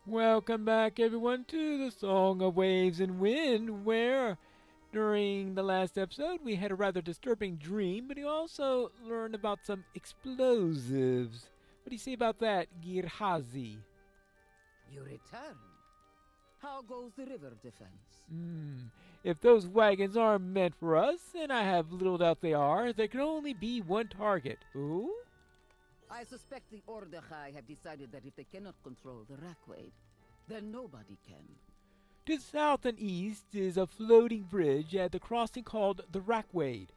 Welcome back, everyone, to the Song of Waves and Wind, where during the last episode we had a rather disturbing dream, but we also learned about some explosives. What do you say about that, Girhazi? You return. How goes the river defense? If those wagons aren't meant for us, and I have little doubt they are, there can only be one target. Ooh? I suspect the Ordechai have decided that if they cannot control the Rackwade, then nobody can. To the south and east is a floating bridge at the crossing called the Rackwade.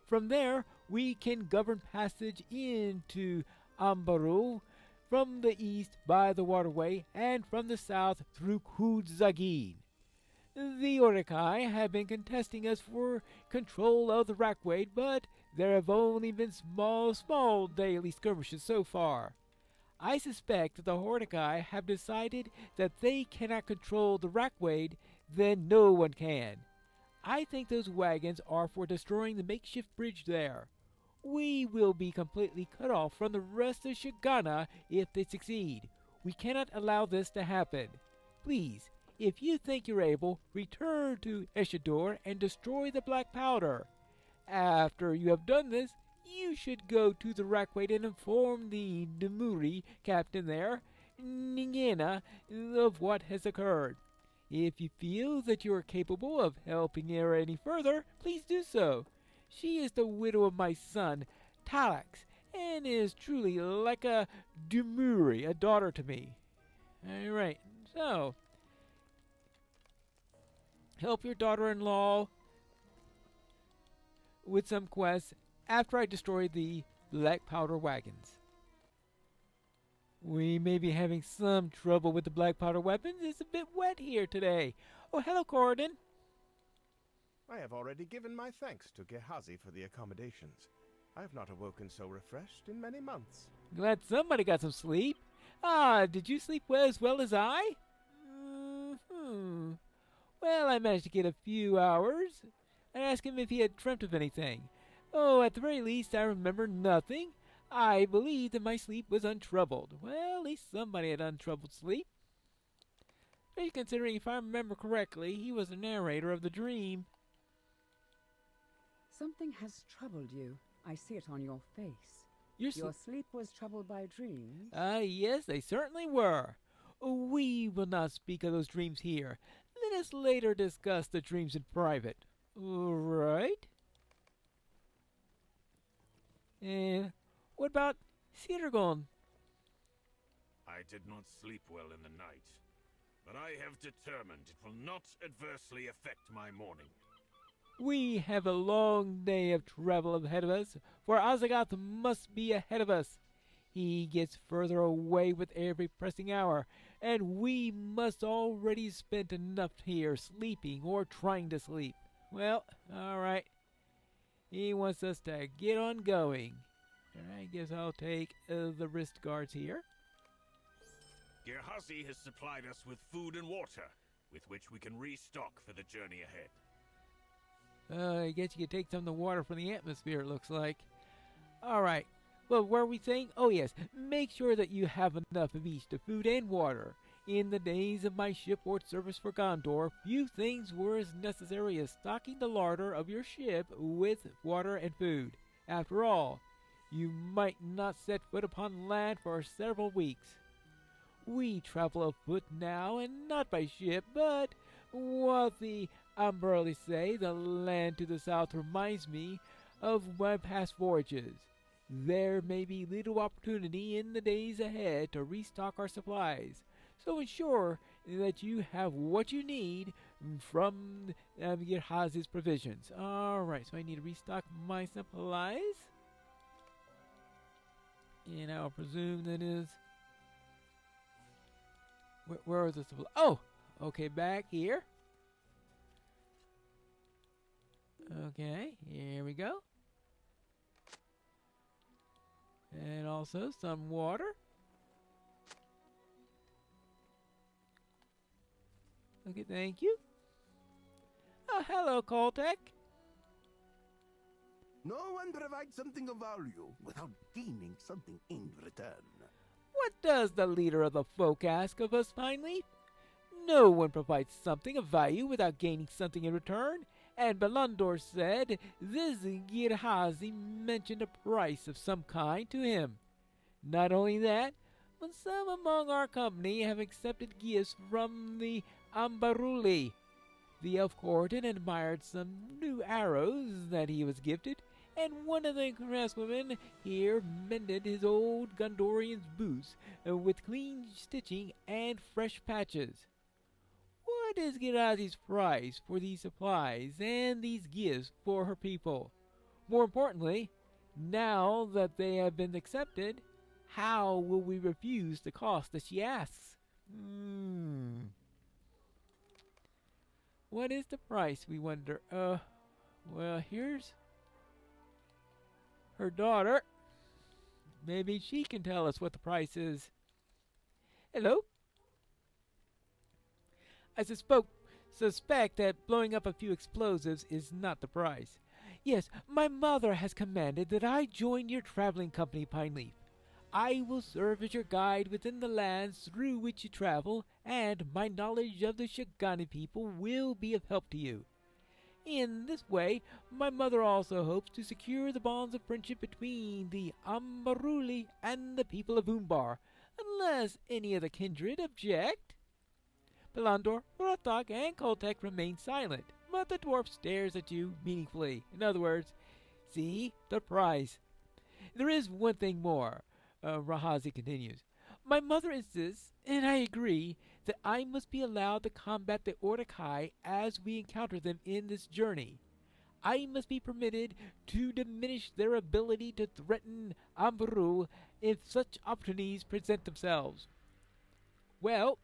From there, we can govern passage into Umbar from the east by the waterway and from the south through Kudzagin. The Ordechai have been contesting us for control of the Rackwade, but there have only been small daily skirmishes so far. I suspect that the Ordechai have decided that they cannot control the Rackwade, then no one can. I think those wagons are for destroying the makeshift bridge there. We will be completely cut off from the rest of Shigana if they succeed. We cannot allow this to happen. Please, if you think you're able, return to Eshador and destroy the black powder. After you have done this, you should go to the Rackwade and inform the Demuri captain there, Ningena, of what has occurred. If you feel that you are capable of helping her any further, please do so. She is the widow of my son, Talax, and is truly like a Demuri, a daughter to me. Alright, so help your daughter-in-law with some quests after I destroy the black powder wagons. We may be having some trouble with the black powder weapons. It's a bit wet here today. Oh, hello, Corridon. I have already given my thanks to Gehazi for the accommodations. I have not awoken so refreshed in many months. Glad somebody got some sleep. Ah, did you sleep as well as I? Well, I managed to get a few hours. I asked him if he had dreamt of anything. Oh, at the very least, I remember nothing. I believe that my sleep was untroubled. Well, at least somebody had untroubled sleep. Especially considering, if I remember correctly, he was the narrator of the dream. Something has troubled you. I see it on your face. Your sleep was troubled by dreams? Yes, they certainly were. We will not speak of those dreams here. Let us later discuss the dreams in private. Right? And what about Cedargon? I did not sleep well in the night, but I have determined it will not adversely affect my morning. We have a long day of travel ahead of us, for Azagoth must be ahead of us. He gets further away with every pressing hour, and we must already spend enough here sleeping or trying to sleep. Well, alright. He wants us to get on going. I guess I'll take the wrist guards here. Gehazi has supplied us with food and water, with which we can restock for the journey ahead. I guess you could take some of the water from the atmosphere, it looks like. Alright. Well, what are we saying? Oh, yes. Make sure that you have enough of each, the food and water. In the days of my shipboard service for Gondor, few things were as necessary as stocking the larder of your ship with water and food. After all, you might not set foot upon land for several weeks. We travel afoot now, and not by ship, but what the Umbarli say, the land to the south reminds me of my past voyages. There may be little opportunity in the days ahead to restock our supplies, so ensure that you have what you need from Gehazi's provisions. Alright, so I need to restock my supplies. And I'll presume that is... Where is the supply? Oh! Okay, back here. Okay, here we go. And also some water. Okay, thank you. Oh, hello, Caltech. No one provides something of value without deeming something in return. What does the leader of the folk ask of us, Pineleaf? No one provides something of value without gaining something in return, and Belandor said this Girhazi mentioned a price of some kind to him. Not only that, but some among our company have accepted gifts from the Ambaruli. The elf court and admired some new arrows that he was gifted, and one of the craftswomen here mended his old Gondorian's boots with clean stitching and fresh patches. What is Girazi's price for these supplies and these gifts for her people? More importantly, now that they have been accepted, how will we refuse the cost that she asks? What is the price, we wonder? Well, here's her daughter. Maybe she can tell us what the price is. Hello? I suspect that blowing up a few explosives is not the price. Yes, my mother has commanded that I join your traveling company, Pineleaf. I will serve as your guide within the lands through which you travel, and my knowledge of the Shagani people will be of help to you. In this way, my mother also hopes to secure the bonds of friendship between the Ambaruli and the people of Umbar, unless any of the kindred object. Belandor, Rothak, and Koltek remain silent, but the dwarf stares at you meaningfully. In other words, see the prize. There is one thing more, Rahazi continues. My mother insists, and I agree, that I must be allowed to combat the Ordekai as we encounter them in this journey. I must be permitted to diminish their ability to threaten Ambaru if such opportunities present themselves. Well,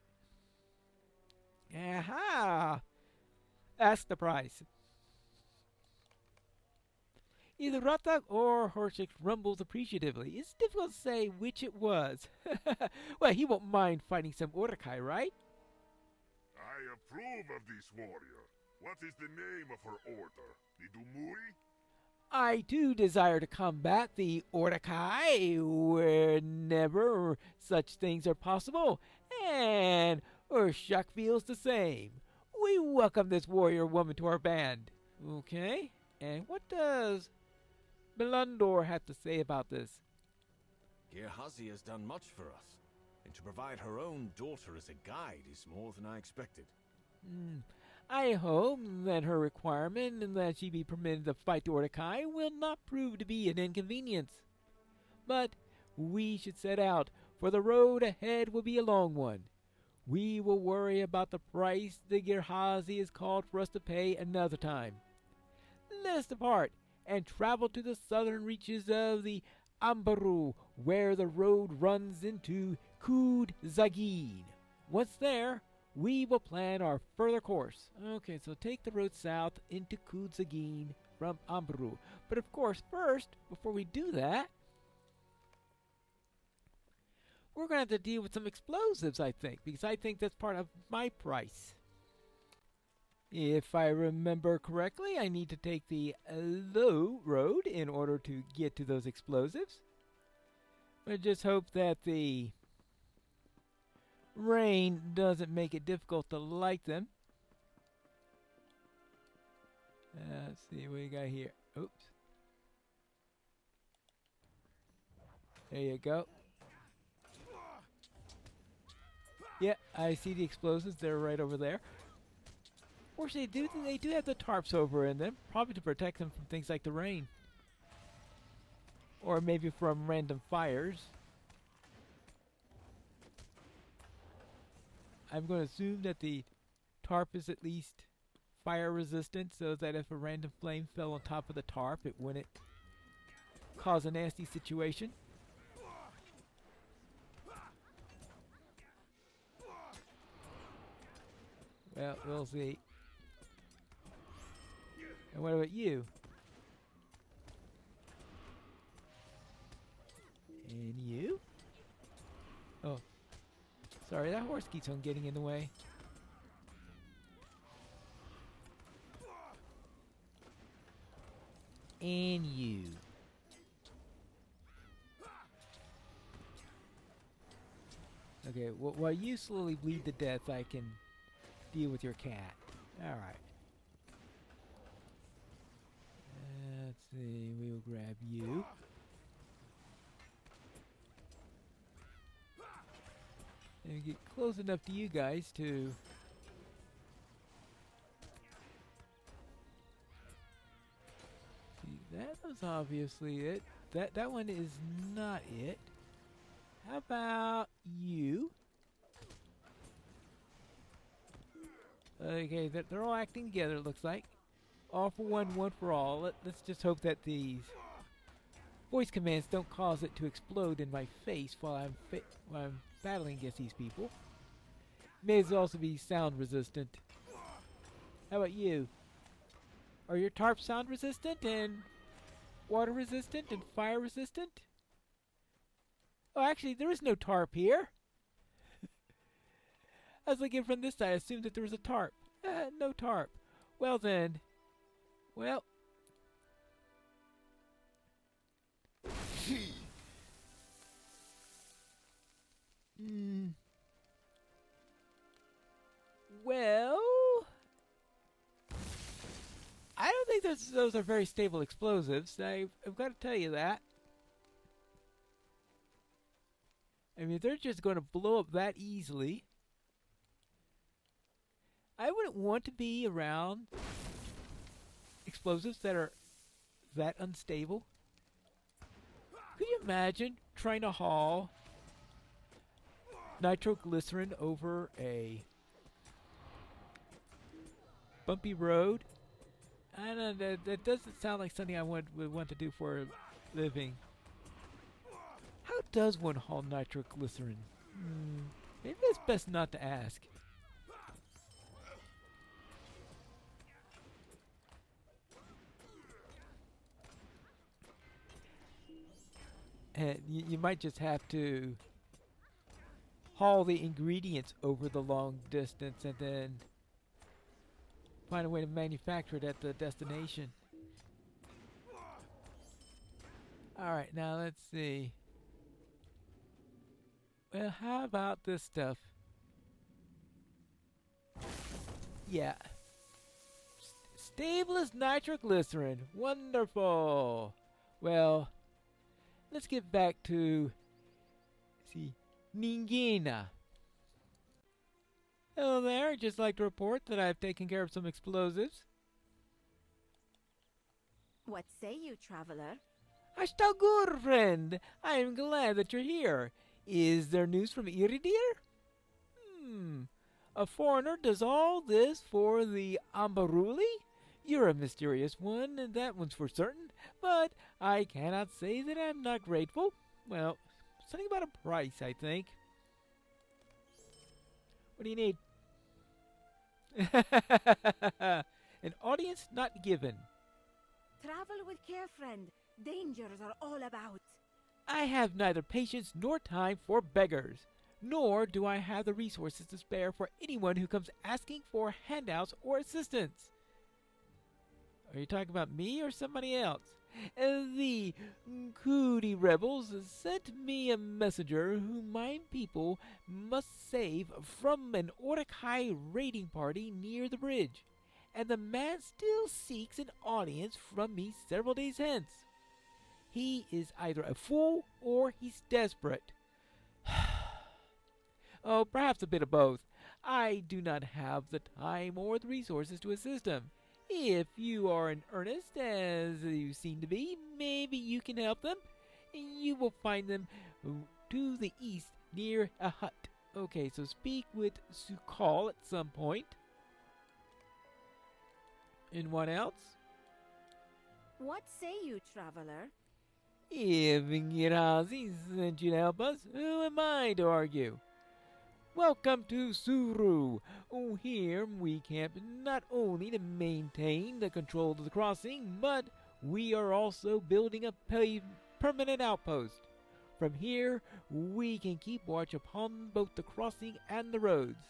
that's the price. Either Ratak or Horshik rumbles appreciatively. It's difficult to say which it was. Well, he won't mind fighting some Ordekai, right? I approve of this warrior. What is the name of her order? The Dumuri? I too desire to combat the Ordekai whenever such things are possible, and Urshak feels the same. We welcome this warrior woman to our band. Okay, and what does Belandor have to say about this? Girhazi has done much for us, and to provide her own daughter as a guide is more than I expected. I hope that her requirement and that she be permitted to fight the Ordekai will not prove to be an inconvenience. But we should set out, for the road ahead will be a long one. We will worry about the price the Girhazi has called for us to pay another time. Let us depart and travel to the southern reaches of the Ambaru, where the road runs into Kud Zagin. Once there, we will plan our further course. Okay, so take the road south into Kud Zagin from Ambaru. But of course, first, before we do that, we're going to have to deal with some explosives, I think, because I think that's part of my price. If I remember correctly, I need to take the low road in order to get to those explosives. I just hope that the rain doesn't make it difficult to light them. Let's see what we got here. Oops. There you go. Yeah, I see the explosives. They're right over there. Fortunately, they do have the tarps over in them, probably to protect them from things like the rain. Or maybe from random fires. I'm going to assume that the tarp is at least fire resistant, so that if a random flame fell on top of the tarp, it wouldn't cause a nasty situation. Well, we'll see. And what about you? And you? Oh. Sorry, that horse keeps on getting in the way. And you. Okay, while you slowly bleed to death, I can deal with your cat. Alright. Let's see, we'll grab you. And get close enough to you guys to... See, that was obviously it. That one is not it. How about you? Okay, they're all acting together, it looks like. All for one, one for all. Let's just hope that these voice commands don't cause it to explode in my face while I'm battling against these people. May as also be sound resistant. How about you? Are your tarps sound resistant and water resistant and fire resistant? Oh, actually, there is no tarp here. I was looking from this side. I assumed that there was a tarp. No tarp. Well then. Well. Well. I don't think those are very stable explosives. I've got to tell you that. I mean, they're just going to blow up that easily. I wouldn't want to be around explosives that are that unstable. Could you imagine trying to haul nitroglycerin over a bumpy road? I don't know, that doesn't sound like something I would want to do for a living. How does one haul nitroglycerin? Maybe it's best not to ask. And you might just have to haul the ingredients over the long distance and then find a way to manufacture it at the destination. Alright, now let's see. Well, how about this stuff? Yeah. Stable as nitroglycerin. Wonderful. Well, let's get back to, see, Ningina. Hello there. I'd just like to report that I've taken care of some explosives. What say you, traveler? Ashtagur, friend. I am glad that you're here. Is there news from Iridir? A foreigner does all this for the Ambaruli? You're a mysterious one, and that one's for certain. But I cannot say that I'm not grateful. Well, something about a price, I think. What do you need? An audience not given. Travel with care, friend. Dangers are all about. I have neither patience nor time for beggars, nor do I have the resources to spare for anyone who comes asking for handouts or assistance. Are you talking about me or somebody else? The Kuti rebels sent me a messenger whom my people must save from an Orakai raiding party near the bridge, and the man still seeks an audience from me several days hence. He is either a fool or he's desperate. Oh, perhaps a bit of both. I do not have the time or the resources to assist him. If you are in earnest, as you seem to be, maybe you can help them. You will find them to the east near a hut. Okay, so speak with Sukal at some point. And what else? What say you, traveler? If Ngirazi sent you to help us, who am I to argue? Welcome to Suru. Oh, here we camp not only to maintain the control of the crossing, but we are also building a permanent outpost. From here, we can keep watch upon both the crossing and the roads.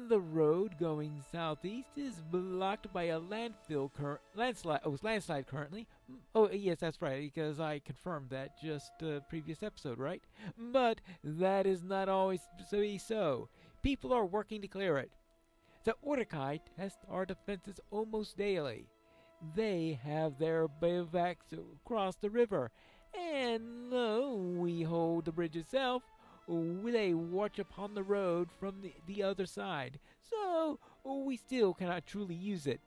The road going southeast is blocked by a landslide currently. Oh, yes, that's right, because I confirmed that just previous episode, right? But that is not always so. People are working to clear it. The Ordekai test our defenses almost daily. They have their bivouacs across the river, and though we hold the bridge itself, they watch upon the road from the other side, so we still cannot truly use it.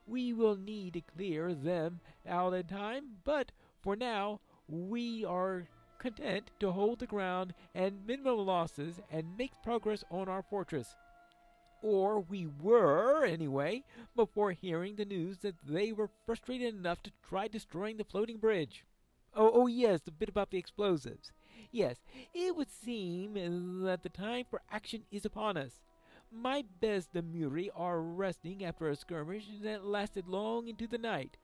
We will need to clear them out in time, but for now, we are content to hold the ground and minimum losses and make progress on our fortress. Or we were, anyway, before hearing the news that they were frustrated enough to try destroying the floating bridge. Oh yes, the bit about the explosives. Yes, it would seem that the time for action is upon us. My best Demuri are resting after a skirmish that lasted long into the night.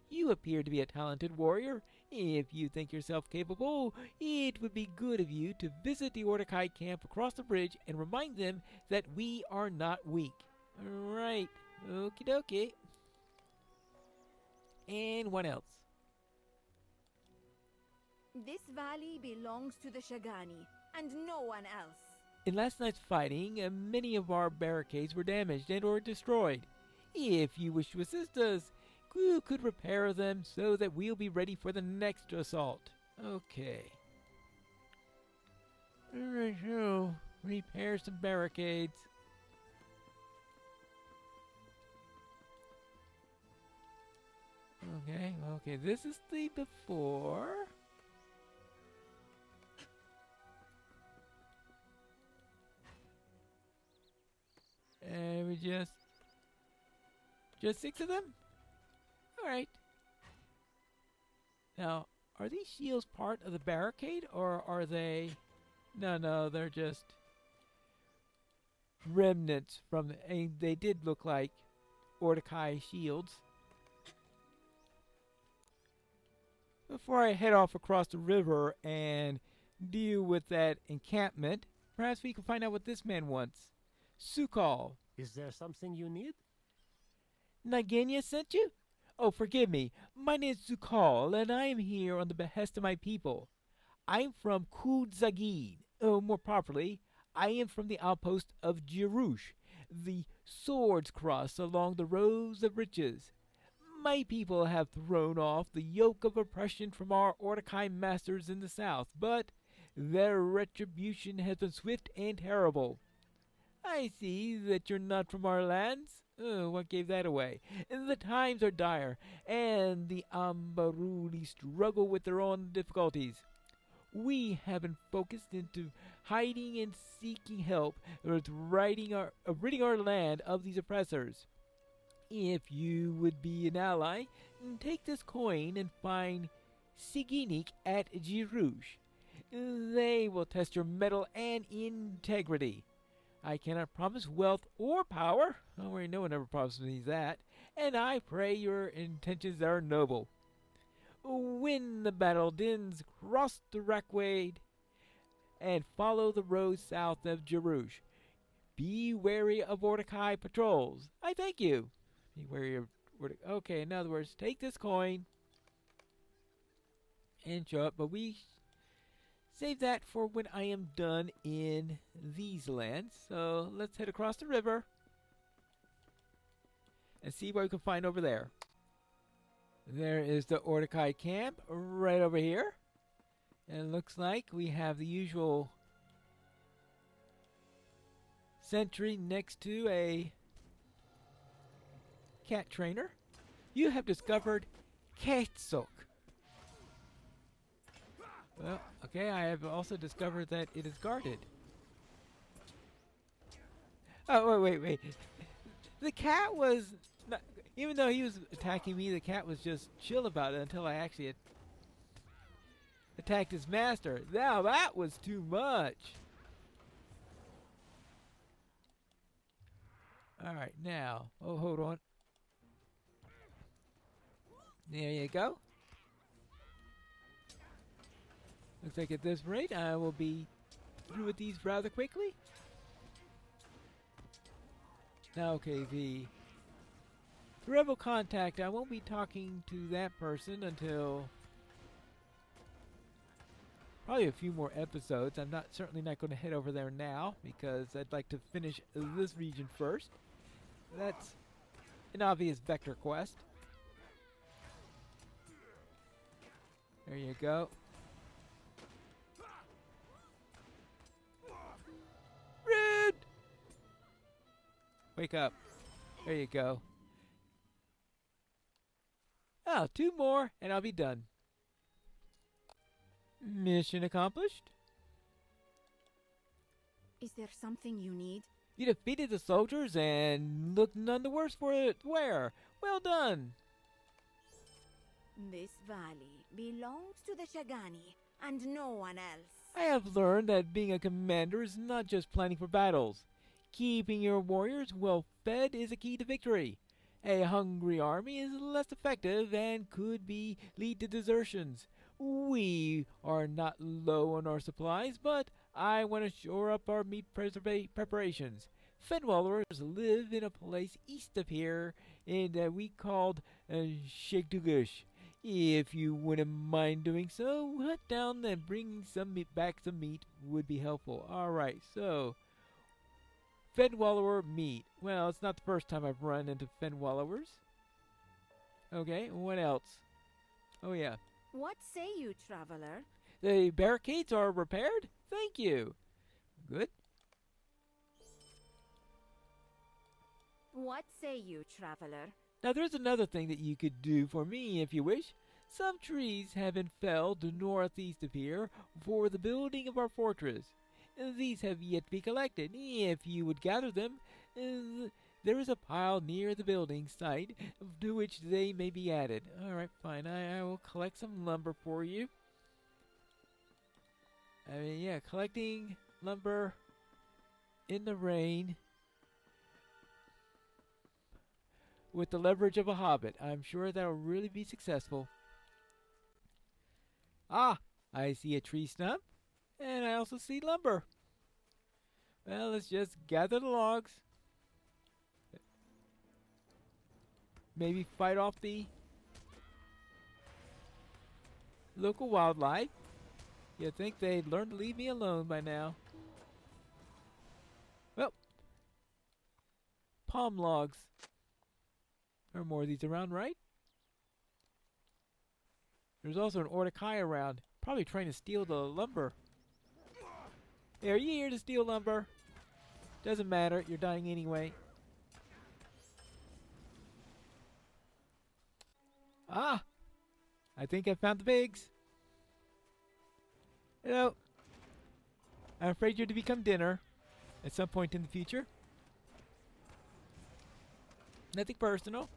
You appear to be a talented warrior. If you think yourself capable, it would be good of you to visit the Ordekai camp across the bridge and remind them that we are not weak. Right, okie dokie. And what else? This valley belongs to the Shagani, and no one else. In last night's fighting, many of our barricades were damaged and or destroyed. If you wish to assist us, you could repair them so that we'll be ready for the next assault. Okay. Alright, so repair some barricades. Okay, this is the before. And we just 6 of them? Alright. Now, are these shields part of the barricade, or are they... No, they're just remnants from... they did look like Ordekai shields. Before I head off across the river and deal with that encampment, perhaps we can find out what this man wants. Sukal. Is there something you need? Nagenya sent you? Oh, forgive me. My name is Sukal, and I am here on the behest of my people. I am from Kudzagid. More properly, I am from the outpost of Jirush, the swords cross along the roads of riches. My people have thrown off the yoke of oppression from our Ordekai masters in the south, but their retribution has been swift and terrible. I see that you're not from our lands. What gave that away? The times are dire, and the Ambaruli struggle with their own difficulties. We have been focused into hiding and seeking help with ridding our land of these oppressors. If you would be an ally, take this coin and find Siginik at Jirush. They will test your mettle and integrity. I cannot promise wealth or power. No one ever promises me that. And I pray your intentions are noble. When the battle ends, cross the Rackwade and follow the road south of Jirush. Be wary of Ordekai patrols. I thank you. Be wary of Ordekai. Okay, in other words, take this coin and show up, but we save that for when I am done in these lands. So let's head across the river and see what we can find over there. There is the Ordekai camp right over here. And it looks like we have the usual sentry next to a cat trainer. You have discovered Ketsok. Well, okay, I have also discovered that it is guarded. Oh, wait. The cat was... not, even though he was attacking me, the cat was just chill about it until I actually attacked his master. Now, that was too much. Alright, now... Oh, hold on. There you go. Looks like at this rate, I will be through with these rather quickly. Now, okay, the rebel contact, I won't be talking to that person until probably a few more episodes. I'm certainly not going to head over there now because I'd like to finish this region first. That's an obvious vector quest. There you go. Rude! Wake up. There you go. Oh, 2 more and I'll be done. Mission accomplished. Is there something you need? You defeated the soldiers and look none the worse for it. Where? Well done. This valley belongs to the Shagani and no one else. I have learned that being a commander is not just planning for battles. Keeping your warriors well fed is a key to victory. A hungry army is less effective and could lead to desertions. We are not low on our supplies, but I want to shore up our meat preparations. Fedwellers live in a place east of here that we called Shegdugush. If you wouldn't mind doing so, hunt down and bring some meat would be helpful. Alright, so Fedweller meat. Well, it's not the first time I've run into Fedwellers. Okay, what else? Oh yeah. What say you, traveler? The barricades are repaired? Thank you. Good. What say you, traveler? Now there's another thing that you could do for me if you wish. Some trees have been felled northeast of here for the building of our fortress. These have yet to be collected. If you would gather them, there is a pile near the building site to which they may be added. Alright, fine. I will collect some lumber for you. I mean, yeah, collecting lumber in the rain with the leverage of a hobbit. I'm sure that'll really be successful. Ah, I see a tree stump, and I also see lumber. Well, let's just gather the logs. Maybe fight off the local wildlife. You'd think they'd learn to leave me alone by now. Well, palm logs. There are more of these around, right? There's also an Ordekai around, probably trying to steal the lumber. Hey, are you here to steal lumber? Doesn't matter, you're dying anyway. Ah! I think I found the pigs. Hello. I'm afraid you're to become dinner at some point in the future. Nothing personal.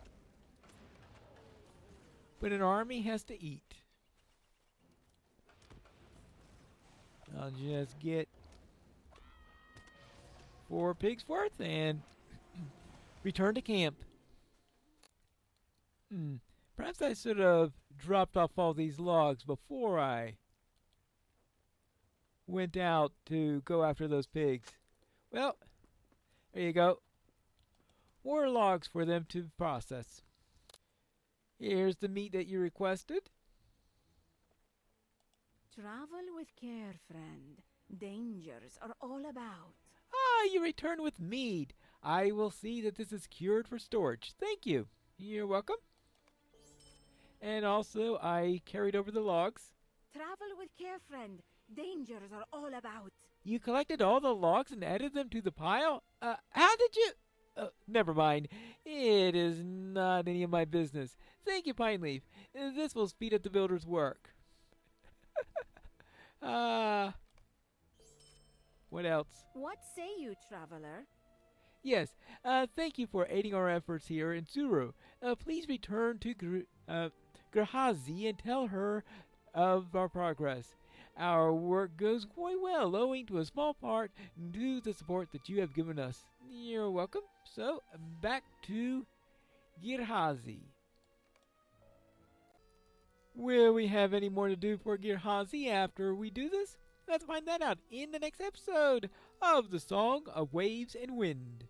But an army has to eat. I'll just get 4 pigs worth and return to camp. Perhaps I should have dropped off all these logs before I went out to go after those pigs. Well, there you go. More logs for them to process. Here's the meat that you requested. Travel with care, friend. Dangers are all about. Ah, you return with meat. I will see that this is cured for storage. Thank you. You're welcome. And also, I carried over the logs. Travel with care, friend. Dangers are all about. You collected all the logs and added them to the pile? How did you... never mind. It is not any of my business. Thank you, Pine Leaf. This will speed up the builder's work. What else? What say you, traveler? Yes, thank you for aiding our efforts here in Tsuru. Please return to Gerhazi and tell her of our progress. Our work goes quite well, owing to a small part to the support that you have given us. You're welcome. So, back to Gerhazi. Will we have any more to do for Gerhazi after we do this? Let's find that out in the next episode of The Song of Waves and Wind.